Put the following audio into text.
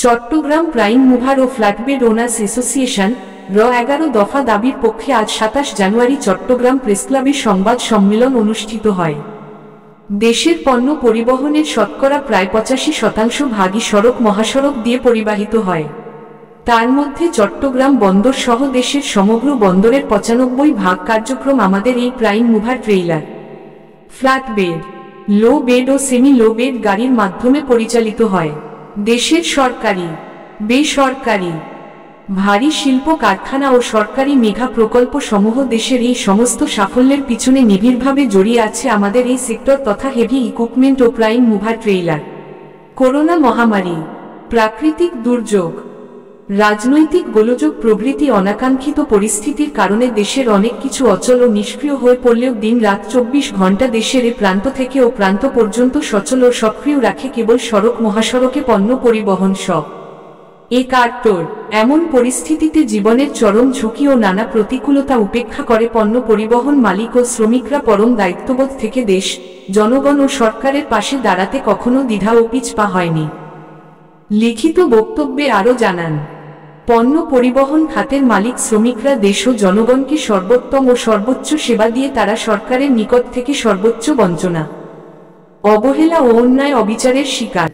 Chittagong prime mover ও ফ্ল্যাটবেড owners association র 11 দফা দাবির পক্ষে আজ 27 জানুয়ারি চট্টগ্রাম প্রেসক্লাবে সংবাদ সম্মেলন অনুষ্ঠিত হয়। দেশের পণ্য পরিবহনের শতকরা প্রায় 85% ভাগই সড়ক মহাসড়ক দিয়ে পরিবাহিত হয়। তার মধ্যে চট্টগ্রাম বন্দর সহ দেশের সমগ্র বন্দরের 95% কার্যক্রম আমাদের এই প্রাইম মুভার ট্রেইলার, ফ্ল্যাটবেড, লো বেড ও সেমি লো বেড গাড়ির মাধ্যমে পরিচালিত হয়। দেশের সরকারি, বেসরকারি, ভারী শিল্প কারখানা ও সরকারি মেগা প্রকল্প সমূহ দেশের এই সমস্ত সাফল্যের পিছনে নিবিড়ভাবে জড়িয়ে আছে আমাদের এই সেক্টর তথা হেভি ইকুইপমেন্ট ও প্রাইম মুভার ট্রেইলার। করোনা মহামারী, প্রাকৃতিক দুর্যোগ, রাজনৈতিক গোলযোগ প্রভৃতি অনাকাঙ্ক্ষিত পরিস্থিতির কারণে দেশের অনেক কিছু অচল ও নিষ্ক্রিয় হয়ে পড়লেও দিন রাত 24 ঘন্টা দেশের এ প্রান্ত থেকে ও প্রান্ত পর্যন্ত সচল ও সক্রিয় রাখে কেবল সড়ক মহাসড়কে পণ্য পরিবহন সহ এ কার্টোর। এমন পরিস্থিতিতে জীবনের চরম ঝুঁকি ও নানা প্রতিকূলতা উপেক্ষা করে পণ্য পরিবহন মালিক ও শ্রমিকরা পরম দায়িত্ববোধ থেকে দেশ, জনগণ ও সরকারের পাশে দাঁড়াতে কখনো দ্বিধা ও পিছপা হয়নি। লিখিত বক্তব্যে আরও জানান, পণ্য পরিবহন খাতের মালিক শ্রমিকরা দেশ ও জনগণকে সর্বোত্তম ও সর্বোচ্চ সেবা দিয়ে তারা সরকারের নিকট থেকে সর্বোচ্চ বঞ্চনা, অবহেলা ও অন্যায় অবিচারের শিকার।